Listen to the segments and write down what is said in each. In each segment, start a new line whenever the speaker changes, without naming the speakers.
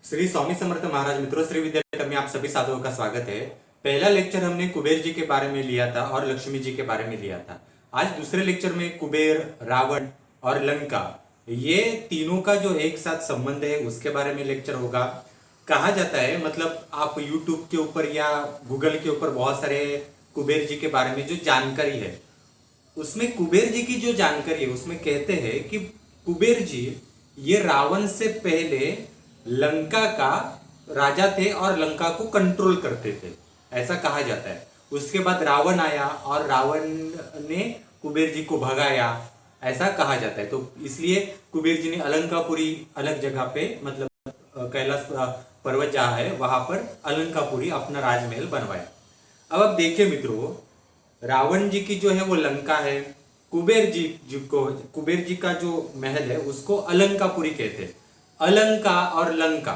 श्री स्वामी समर्थ महाराज मित्रों, श्री विद्या में आप सभी साधुओं का स्वागत है। पहला लेक्चर हमने कुबेर जी के बारे में लिया था और लक्ष्मी जी के बारे में लिया था। आज दूसरे लेक्चर में कुबेर, रावण और लंका, ये तीनों का जो एक साथ संबंध है उसके बारे में लेक्चर होगा। कहा जाता है, मतलब आप यूट्यूब के ऊपर या गूगल के ऊपर बहुत सारे कुबेर जी के बारे में जो जानकारी है, उसमें कुबेर जी की जो जानकारी है उसमें कहते हैं कि कुबेर जी ये रावण से पहले लंका का राजा थे और लंका को कंट्रोल करते थे, ऐसा कहा जाता है। उसके बाद रावण आया और रावण ने कुबेर जी को भगाया, ऐसा कहा जाता है। तो इसलिए कुबेर जी ने अलंकापुरी अलग जगह पे, मतलब कैलाश पर्वत जहाँ है वहां पर अलंकापुरी अपना राजमहल बनवाया। अब देखिए मित्रों, रावण जी की जो है वो लंका है, कुबेर जी का जो महल है उसको अलंकापुरी कहते हैं। अलंका और लंका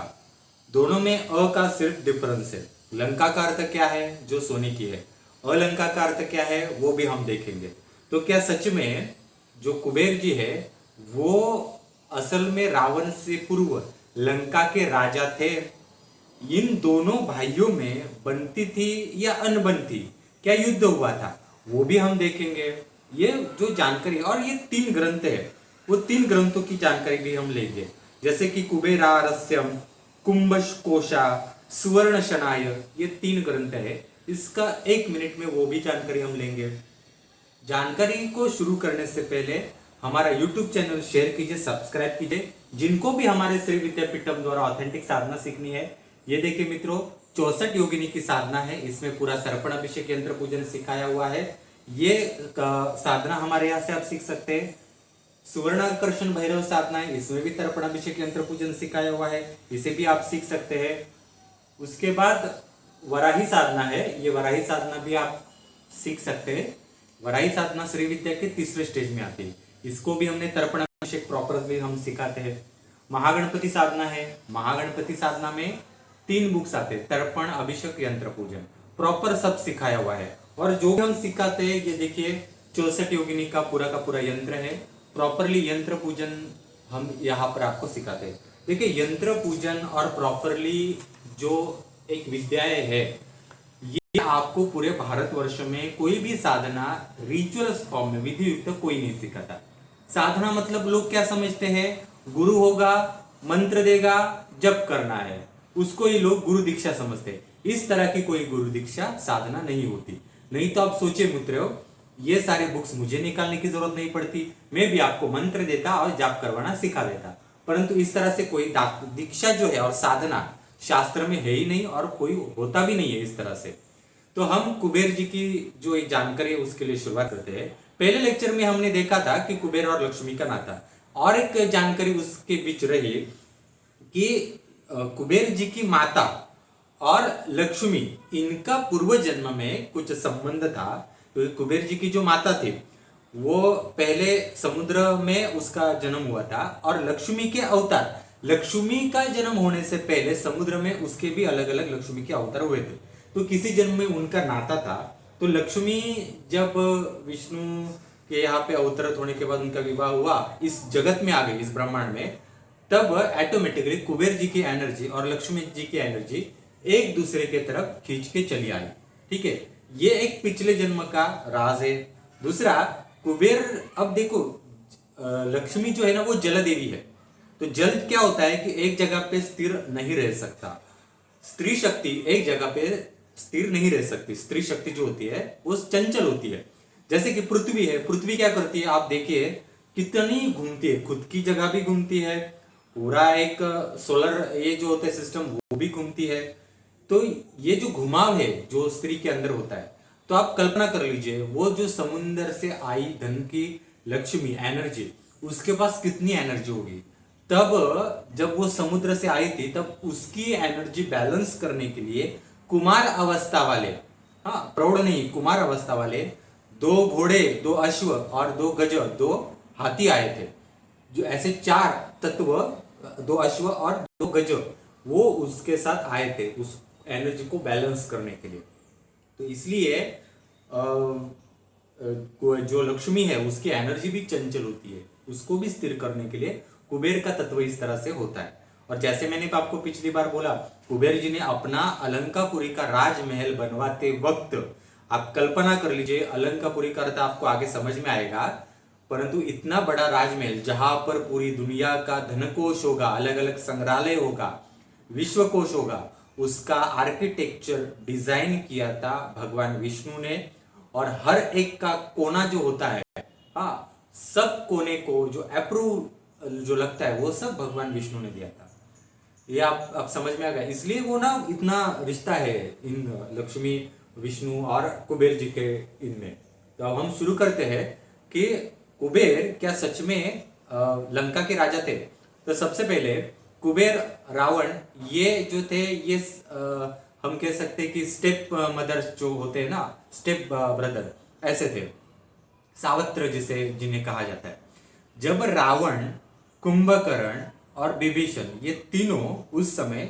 दोनों में अ का सिर्फ डिफरेंस है। लंका का अर्थ क्या है? जो सोने की है। अलंका का अर्थ क्या है वो भी हम देखेंगे। तो क्या सच में जो कुबेर जी है वो असल में रावण से पूर्व लंका के राजा थे? इन दोनों भाइयों में बनती थी या अनबनती, क्या युद्ध हुआ था, वो भी हम देखेंगे। ये जो जानकारी, और ये 3 ग्रंथ है, वो 3 ग्रंथों की जानकारी भी हम लेंगे। जैसे कि कुबेरारस्यम, कुंभकोशा, सुवर्ण शनाय, ये 3 ग्रंथ है। इसका 1 मिनट में वो भी जानकारी हम लेंगे। जानकारी को शुरू करने से पहले हमारा YouTube चैनल शेयर कीजिए, सब्सक्राइब कीजिए। जिनको भी हमारे श्री विद्यापीठम द्वारा ऑथेंटिक साधना सीखनी है, ये देखिए मित्रों, 64 योगिनी की साधना है। इसमें पूरा तर्पण अभिषेक यंत्र पूजन सिखाया हुआ है। ये साधना हमारे यहाँ से आप सीख सकते हैं। सुवर्णाकर्षण भैरव साधना है, इसमें भी तर्पण अभिषेक यंत्र पूजन सिखाया हुआ है, इसे भी आप सीख सकते हैं। उसके बाद वराही साधना है, ये वराही साधना भी आप सीख सकते हैं। वराही साधना श्री विद्या के 3रे स्टेज में आती है, इसको भी हमने तर्पण अभिषेक प्रॉपर भी हम सिखाते हैं। महागणपति साधना है, महागणपति साधना में 3 बुक्स आते हैं, तर्पण अभिषेक यंत्र पूजन, प्रॉपर सब सिखाया हुआ है। और जो भी हम सिखाते हैं, ये देखिए 64 योगिनी का पूरा यंत्र है। प्रॉपरली यंत्र पूजन हम यहाँ पर आपको सिखाते हैं। देखिए, यंत्र पूजन और प्रॉपरली जो एक विद्याएं है, ये आपको पूरे भारतवर्ष में कोई भी साधना रिचुअल्स फॉर्म में विधि युक्त कोई नहीं सिखाता। साधना मतलब लोग क्या समझते हैं, गुरु होगा, मंत्र देगा, जप करना है, उसको ही लोग गुरु दीक्षा समझते हैं। इस तरह की कोई गुरु दीक्षा साधना नहीं होती। नहीं तो आप सोचे मित्रों, ये सारे बुक्स मुझे निकालने की जरूरत नहीं पड़ती, मैं भी आपको मंत्र देता और जाप करवाना सिखा देता। परंतु इस तरह से कोई दीक्षा जो है और साधना शास्त्र में है ही नहीं, और कोई होता भी नहीं है इस तरह से। तो हम कुबेर जी की जो एक जानकारी है उसके लिए शुरुआत करते हैं। पहले लेक्चर में हमने देखा था कि कुबेर और लक्ष्मी का नाता, और एक जानकारी उसके बीच रही कि कुबेर जी की माता और लक्ष्मी, इनका पूर्व जन्म में कुछ संबंध था। तो कुबेर जी की जो माता थी वो पहले समुद्र में उसका जन्म हुआ था, और लक्ष्मी के अवतार, लक्ष्मी का जन्म होने से पहले समुद्र में उसके भी अलग अलग लक्ष्मी के अवतार हुए थे। तो किसी जन्म में उनका नाता था। तो लक्ष्मी जब विष्णु के यहाँ पे अवतरित होने के बाद उनका विवाह हुआ, इस जगत में आ गई, इस ब्रह्मांड में, तब ऑटोमेटिकली कुबेर जी की एनर्जी और लक्ष्मी जी की एनर्जी एक दूसरे के तरफ खींच के चली आई। ठीक है, ये एक पिछले जन्म का राज है। दूसरा, कुबेर, अब देखो, लक्ष्मी जो है ना वो जल देवी है। तो जल क्या होता है कि एक जगह पे स्थिर नहीं रह सकता। स्त्री शक्ति एक जगह पे स्थिर नहीं रह सकती। स्त्री शक्ति जो होती है वो चंचल होती है। जैसे कि पृथ्वी है, पृथ्वी क्या करती है, आप देखिए कितनी घूमती है, खुद की जगह भी घूमती है, पूरा एक सोलर ये जो होता है सिस्टम वो भी घूमती है। तो ये जो घुमाव है जो स्त्री के अंदर होता है, तो आप कल्पना कर लीजिए वो जो समुन्द्र से आई धन की लक्ष्मी एनर्जी, उसके पास कितनी एनर्जी होगी। तब जब वो समुद्र से आई थी, तब उसकी एनर्जी बैलेंस करने के लिए कुमार अवस्था वाले, हाँ प्रौढ़ नहीं, कुमार अवस्था वाले 2 घोड़े, 2 अश्व और 2 गज, 2 हाथी आए थे। जो ऐसे 4 तत्व, 2 अश्व और 2 गज, वो उसके साथ आए थे उस एनर्जी को बैलेंस करने के लिए। तो इसलिए जो लक्ष्मी है उसकी एनर्जी भी चंचल होती है, उसको भी स्थिर करने के लिए कुबेर का तत्व इस तरह से होता है। और जैसे मैंने आपको पिछली बार बोला, कुबेर जी ने अपना अलंकापुरी का राजमहल बनवाते वक्त, आप कल्पना कर लीजिए, अलंकापुरी का अर्थ आपको आगे समझ में आएगा, परंतु इतना बड़ा राजमहल जहां पर पूरी दुनिया का धनकोश होगा, अलग अलग संग्रहालय होगा, विश्वकोश होगा, उसका आर्किटेक्चर डिजाइन किया था भगवान विष्णु ने। और हर एक का कोना जो होता है, हाँ, सब कोने को जो अप्रूव जो लगता है वो सब भगवान विष्णु ने दिया था। ये आप समझ में आ गया, इसलिए वो ना इतना रिश्ता है इन लक्ष्मी, विष्णु और कुबेर जी के इनमें। तो अब हम शुरू करते हैं कि कुबेर क्या सच में लंका के राजा थे। तो सबसे पहले कुबेर, रावण, ये जो थे ये हम कह सकते हैं कि स्टेप मदर जो होते हैं ना, स्टेप ब्रदर ऐसे थे, सावत्र जिसे जिन्हें कहा जाता है। जब रावण, कुंभकर्ण और विभीषण ये तीनों उस समय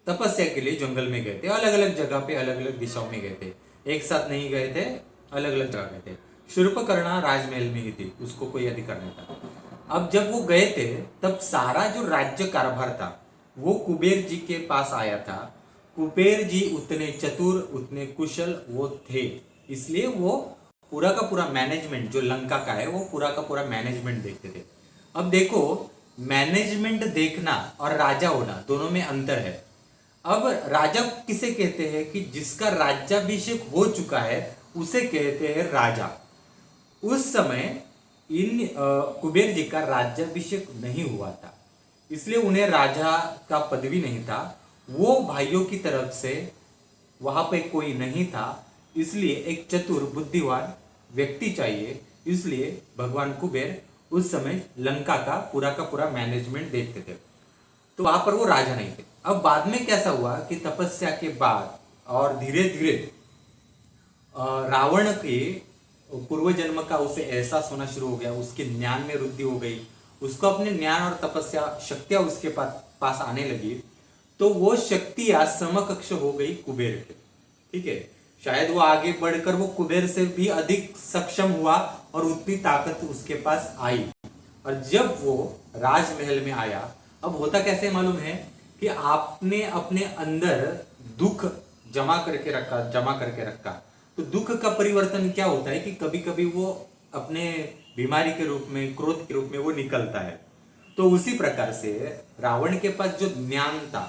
तपस्या के लिए जंगल में गए थे, अलग अलग जगह पे अलग अलग दिशाओं में गए थे, एक साथ नहीं गए थे, अलग अलग जगह गए थे। शूर्पकर्णा राजमहल में ही थी, उसको कोई अधिकार नहीं था। अब जब वो गए थे तब सारा जो राज्य कारभार था वो कुबेर जी के पास आया था। कुबेर जी उतने चतुर, उतने कुशल वो थे, इसलिए वो पूरा का पूरा मैनेजमेंट जो लंका का है वो पूरा का पूरा मैनेजमेंट देखते थे। अब देखो, मैनेजमेंट देखना और राजा होना दोनों में अंतर है। अब राजा किसे कहते हैं कि जिसका राज्याभिषेक हो चुका है उसे कहते हैं राजा। उस समय इन कुबेर जी का राज्याभिषेक नहीं हुआ था, इसलिए उन्हें राजा का पदवी नहीं था। वो भाइयों की तरफ से वहां पे कोई नहीं था, इसलिए एक चतुर बुद्धिमान व्यक्ति चाहिए। इसलिए भगवान कुबेर उस समय लंका का पूरा मैनेजमेंट देखते थे, तो वहां पर वो राजा नहीं थे। अब बाद में कैसा हुआ कि तपस्या के बाद और धीरे धीरे रावण के पूर्व जन्म का उसे एहसास होना शुरू हो गया, उसके ज्ञान में वृद्धि हो गई, उसको अपने ज्ञान और तपस्या शक्तियां उसके पास आने लगी, तो वो शक्तियां समकक्ष हो गई कुबेर के। ठीक है, शायद वो आगे बढ़कर वो कुबेर से भी अधिक सक्षम हुआ और उतनी ताकत उसके पास आई। और जब वो राजमहल में आया, अब होता कैसे मालूम है कि आपने अपने अंदर दुख जमा करके रखा, तो दुख का परिवर्तन क्या होता है कि कभी कभी वो अपने बीमारी के रूप में, क्रोध के रूप में वो निकलता है। तो उसी प्रकार से रावण के पास जो ज्ञान था,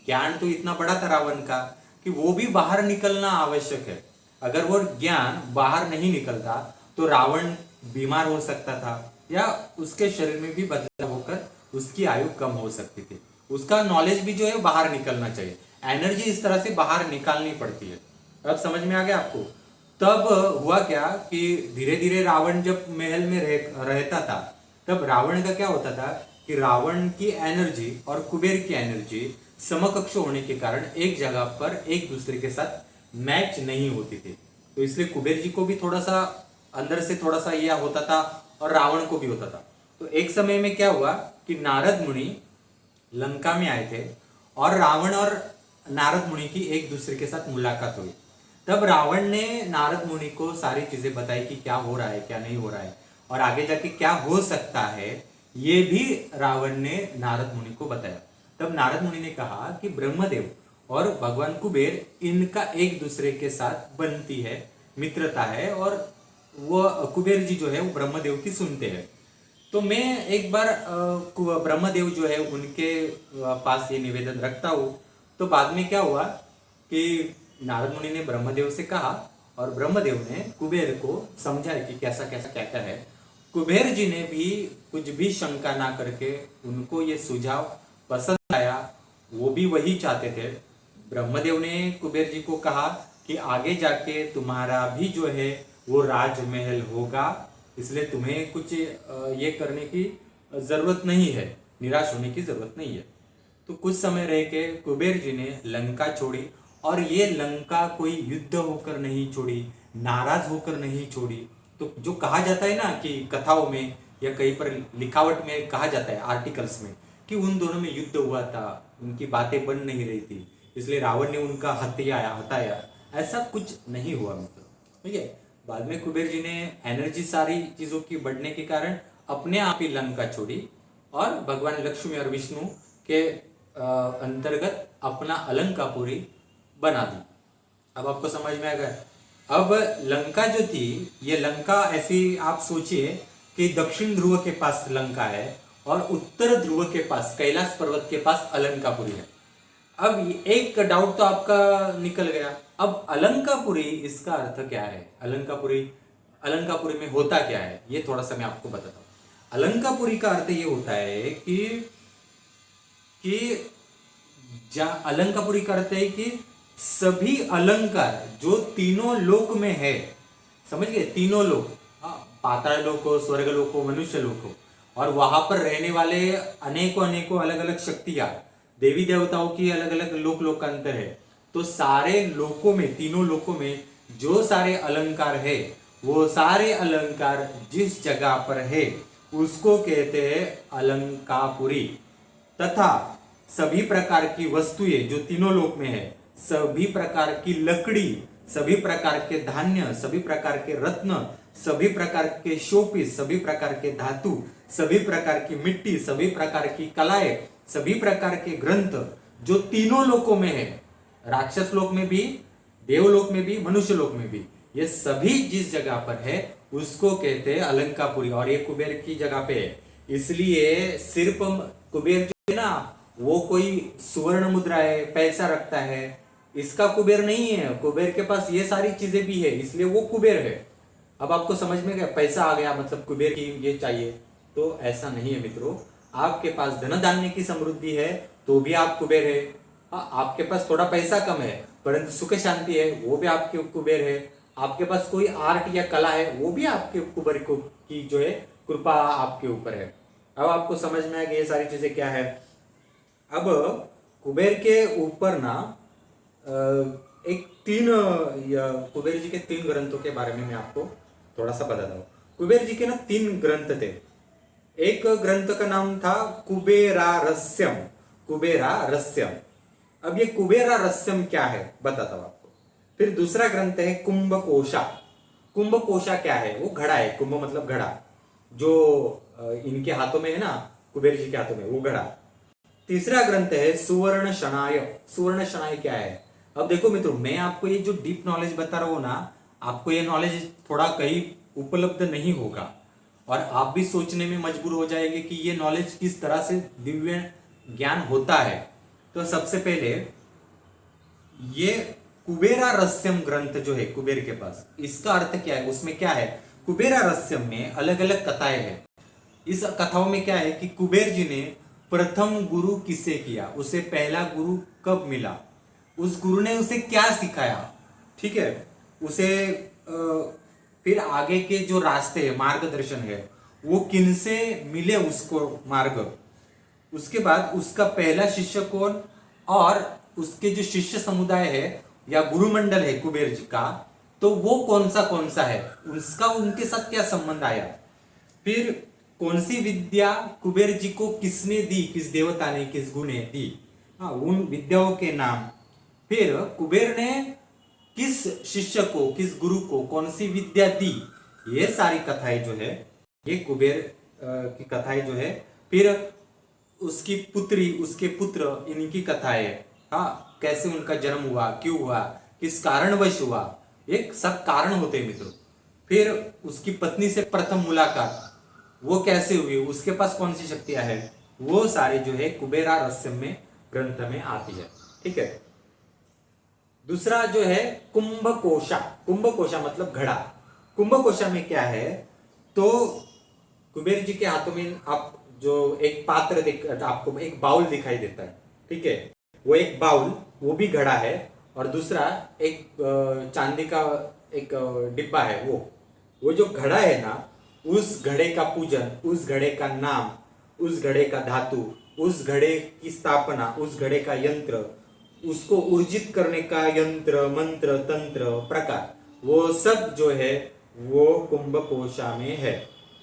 ज्ञान तो इतना बड़ा था रावण का कि वो भी बाहर निकलना आवश्यक है। अगर वो ज्ञान बाहर नहीं निकलता तो रावण बीमार हो सकता था या उसके शरीर में भी बदलाव होकर उसकी आयु कम हो सकती थी। उसका नॉलेज भी जो है बाहर निकलना चाहिए, एनर्जी इस तरह से बाहर निकालनी पड़ती है। अब समझ में आ गया आपको? तब हुआ क्या कि धीरे धीरे रावण जब महल में रहता था, तब रावण का क्या होता था कि रावण की एनर्जी और कुबेर की एनर्जी समकक्ष होने के कारण एक जगह पर एक दूसरे के साथ मैच नहीं होती थी। तो इसलिए कुबेर जी को भी थोड़ा सा अंदर से थोड़ा सा यह होता था और रावण को भी होता था। तो एक समय में क्या हुआ कि नारद मुनि लंका में आए थे और रावण और नारद मुनि की एक दूसरे के साथ मुलाकात हुई। तब रावण ने नारद मुनि को सारी चीजें बताई कि क्या हो रहा है, क्या नहीं हो रहा है और आगे जाके क्या हो सकता है, ये भी रावण ने नारद मुनि को बताया। तब नारद मुनि ने कहा कि ब्रह्मदेव और भगवान कुबेर, इनका एक दूसरे के साथ बनती है, मित्रता है, और वो कुबेर जी जो है वो ब्रह्मदेव की सुनते हैं। तो मैं एक बार ब्रह्मदेव जो है उनके पास ये निवेदन रखता हूँ। तो बाद में क्या हुआ कि नारद मुनि ने ब्रह्मदेव से कहा और ब्रह्मदेव ने कुबेर को समझाया कि कैसा कैसा कहता है। कुबेर जी ने भी कुछ भी शंका ना करके उनको ये सुझाव पसंद आया, वो भी वही चाहते थे। ब्रह्मदेव ने कुबेर जी को कहा कि आगे जाके तुम्हारा भी जो है वो राजमहल होगा, इसलिए तुम्हें कुछ ये करने की जरूरत नहीं है, निराश होने की जरूरत नहीं है। तो कुछ समय रह के कुबेर जी ने लंका छोड़ी, और ये लंका कोई युद्ध होकर नहीं छोड़ी, नाराज होकर नहीं छोड़ी। तो जो कहा जाता है ना कि कथाओं में या कहीं पर लिखावट में कहा जाता है, आर्टिकल्स में, कि उन दोनों में युद्ध हुआ था, उनकी बातें बन नहीं रही थी, इसलिए रावण ने उनका हत्या, ऐसा कुछ नहीं हुआ मित्र। ठीक है, बाद में कुबेर जी ने एनर्जी सारी चीजों की बढ़ने के कारण अपने आप ही लंका छोड़ी और भगवान लक्ष्मी और विष्णु के अंतर्गत अपना अलंकापुरी बना दी। अब आपको समझ में आ गया। अब लंका जो थी, ये लंका ऐसी आप सोचिए कि दक्षिण ध्रुव के पास लंका है और उत्तर ध्रुव के पास कैलाश पर्वत के पास अलंकापुरी है। अब एक डाउट तो आपका निकल गया। अब अलंकापुरी, इसका अर्थ क्या है? अलंकापुरी, अलंकापुरी में होता क्या है, ये थोड़ा सा मैं आपको बताता हूँ। अलंकापुरी का अर्थ ये होता है कि अलंकापुरी का अर्थ है कि सभी अलंकार जो तीनों लोक में है, समझ गए? तीनों लोक, पाताल लोक हो, स्वर्ग लोक हो, मनुष्य लोक हो, और वहां पर रहने वाले अनेकों अनेकों अलग अलग शक्तियां, देवी देवताओं की अलग अलग लोक लोकांतर है। तो सारे लोकों में, तीनों लोकों में जो सारे अलंकार है, वो सारे अलंकार जिस जगह पर है उसको कहते हैं अलंकापुरी। तथा सभी प्रकार की वस्तुएं जो तीनों लोक में है, सभी प्रकार की लकड़ी, सभी प्रकार के धान्य, सभी प्रकार के रत्न, सभी प्रकार के शोपीस, सभी प्रकार के धातु, सभी प्रकार की मिट्टी, सभी प्रकार की कलाएं, सभी प्रकार के ग्रंथ जो तीनों लोकों में है, राक्षस लोक में भी, देवलोक में भी, मनुष्य लोक में भी, ये सभी जिस जगह पर है उसको कहते हैं अलंकापुरी। और ये कुबेर की जगह पे है, इसलिए सिर्फ कुबेर जो है ना, वो कोई सुवर्ण मुद्रा है, पैसा रखता है, इसका कुबेर नहीं है। कुबेर के पास ये सारी चीजें भी है, इसलिए वो कुबेर है। अब आपको समझ में गया? पैसा आ गया मतलब कुबेर की ये चाहिए, तो ऐसा नहीं है मित्रों। आपके पास धन धान्य की समृद्धि है तो भी आप कुबेर है। आपके पास थोड़ा पैसा कम है परंतु सुख शांति है, वो भी आपके कुबेर है। आपके पास कोई आर्ट या कला है, वो भी आपके कुबेर को की जो है कृपा आपके ऊपर है। अब आपको समझ में आ गया ये सारी चीजें क्या है। अब कुबेर के ऊपर ना एक कुबेर जी के 3 ग्रंथों के बारे में मैं आपको थोड़ा सा बताता हूँ। कुबेर जी के ना 3 ग्रंथ थे। एक ग्रंथ का नाम था कुबेरारस्यम। कुबेरारस्यम। अब ये कुबेरारस्यम क्या है बताता हूँ आपको। फिर दूसरा ग्रंथ है कुंभकोशा। कुंभकोशा क्या है? वो घड़ा है। कुंभ मतलब घड़ा, जो इनके हाथों में है ना, कुबेर जी के हाथों में, वो घड़ा। तीसरा ग्रंथ है सुवर्ण शनाय। सुवर्ण शनाय क्या है? अब देखो मित्रों, मैं आपको ये जो डीप नॉलेज बता रहा हूं ना, आपको ये नॉलेज थोड़ा कहीं उपलब्ध नहीं होगा और आप भी सोचने में मजबूर हो जाएंगे कि ये नॉलेज किस तरह से दिव्य ज्ञान होता है। तो सबसे पहले ये कुबेरा रहस्यम ग्रंथ जो है कुबेर के पास, इसका अर्थ क्या है, उसमें क्या है? कुबेरा रहस्यम में अलग अलग कथाएं हैं। इस कथाओं में क्या है कि कुबेर जी ने प्रथम गुरु किसे किया, उसे पहला गुरु कब मिला, उस गुरु ने उसे क्या सिखाया, ठीक है, उसे फिर आगे के जो रास्ते है, मार्गदर्शन है, वो किनसे मिले उसको मार्ग, उसके बाद उसका पहला शिष्य कौन, और उसके जो शिष्य समुदाय है या गुरुमंडल है कुबेर जी का, तो वो कौन सा है, उसका उनके साथ क्या संबंध आया। फिर कौन सी विद्या कुबेर जी को किसने दी, किस देवता ने, किस गुरु ने दी, हाँ, उन विद्याओं के नाम। फिर कुबेर ने किस शिष्य को, किस गुरु को कौन सी विद्या दी, ये सारी कथाएं जो है, ये कुबेर की कथाएं जो है। फिर उसकी पुत्री, उसके पुत्र, इनकी कथाएं, हाँ, कैसे उनका जन्म हुआ, क्यों हुआ, किस कारणवश हुआ, एक सब कारण होते हैं मित्रों। फिर उसकी पत्नी से प्रथम मुलाकात, वो कैसे हुई, उसके पास कौन सी शक्तियां है, वो सारी जो है कुबेरा रहस्यम में ग्रंथ में आती है, ठीक है। दूसरा जो है कुंभकोशा। कुंभकोशा मतलब घड़ा। कुंभकोशा में क्या है, तो कुबेर जी के हाथों में आप जो एक पात्र आपको एक बाउल दिखाई देता है, ठीक है, वो एक बाउल, वो भी घड़ा है, और दूसरा एक चांदी का एक डिब्बा है। वो जो घड़ा है ना, उस घड़े का पूजन, उस घड़े का नाम, उस घड़े का धातु, उस घड़े की स्थापना, उस घड़े का यंत्र, उसको ऊर्जित करने का यंत्र, मंत्र, तंत्र, प्रकार, वो सब जो है वो कुंभकोशा में है।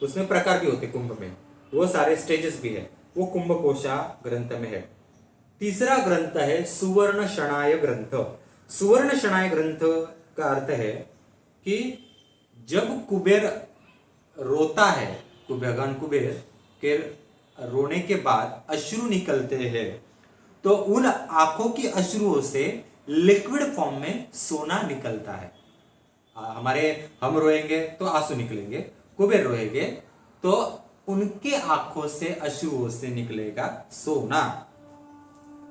उसमें प्रकार भी होते कुंभ में, वो सारे स्टेजेस भी है, वो कुंभकोशा ग्रंथ में है। तीसरा ग्रंथ है सुवर्ण शनाय ग्रंथ। सुवर्ण शनाय ग्रंथ का अर्थ है कि जब कुबेर रोता है, भगवान कुबेर के रोने के बाद अश्रु निकलते हैं, तो उन आंखों की अश्रुओं से लिक्विड फॉर्म में सोना निकलता है। हम रोएंगे तो आंसू निकलेंगे, कुबेर रोएंगे तो उनके आंखों से अश्रुओं से निकलेगा सोना।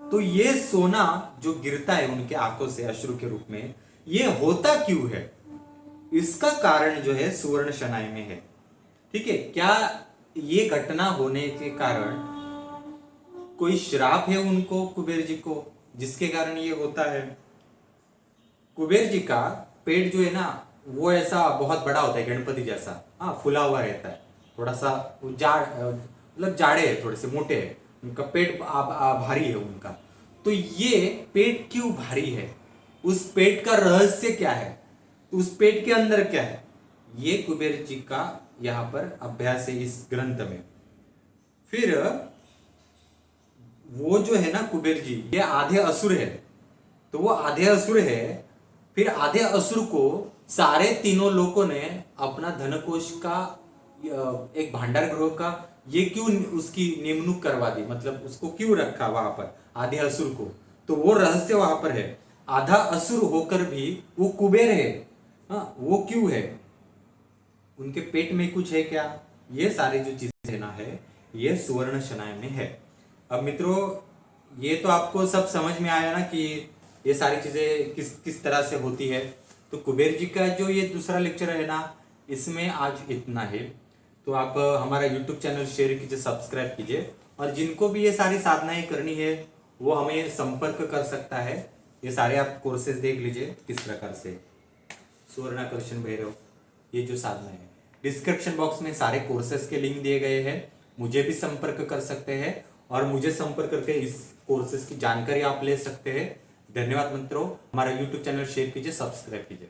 तो ये सोना जो गिरता है उनके आंखों से अश्रु के रूप में, ये होता क्यों है, इसका कारण जो है सुवर्ण शनाय में है। ठीक है, क्या ये घटना होने के कारण कोई श्राप है उनको, कुबेर जी को, जिसके कारण ये होता है? कुबेर जी का पेट जो है ना वो ऐसा बहुत बड़ा होता है, गणपति जैसा, हाँ, फुला हुआ रहता है, थोड़ा सा मतलब जाड़े है, थोड़े से मोटे है, उनका पेट भारी है उनका। तो ये पेट क्यों भारी है, उस पेट का रहस्य क्या है, उस पेट के अंदर क्या है, ये कुबेर जी का यहां पर अभ्यास है इस ग्रंथ में। फिर वो जो है ना कुबेर जी, ये आधे असुर है, तो वो आधे असुर है। फिर आधे असुर को सारे तीनों लोगों ने अपना धनकोष का एक भंडार गृह का ये क्यों उसकी निमणूक करवा दी, मतलब उसको क्यों रखा वहां पर आधे असुर को, तो वो रहस्य वहां पर है। आधा असुर होकर भी वो कुबेर है, हाँ, वो क्यों है, उनके पेट में कुछ है क्या, ये सारी जो चीजें ना है ये सुवर्ण शनाय में है। अब मित्रों ये तो आपको सब समझ में आया ना कि ये सारी चीजें किस किस तरह से होती है। तो कुबेर जी का जो ये दूसरा लेक्चर है ना, इसमें आज इतना है। तो आप हमारा यूट्यूब चैनल शेयर कीजिए, सब्सक्राइब कीजिए, और जिनको भी ये सारी साधनाएं करनी है वो हमें संपर्क कर सकता है। ये सारे आप कोर्सेज देख लीजिए किस प्रकार से, सुवर्णाकर्षण भैरव, ये जो साधना है, डिस्क्रिप्शन बॉक्स में सारे कोर्सेज के लिंक दिए गए हैं, मुझे भी संपर्क कर सकते हैं और मुझे संपर्क करके इस कोर्सेज की जानकारी आप ले सकते हैं। धन्यवाद मित्रों, हमारा यूट्यूब चैनल शेयर कीजिए, सब्सक्राइब कीजिए।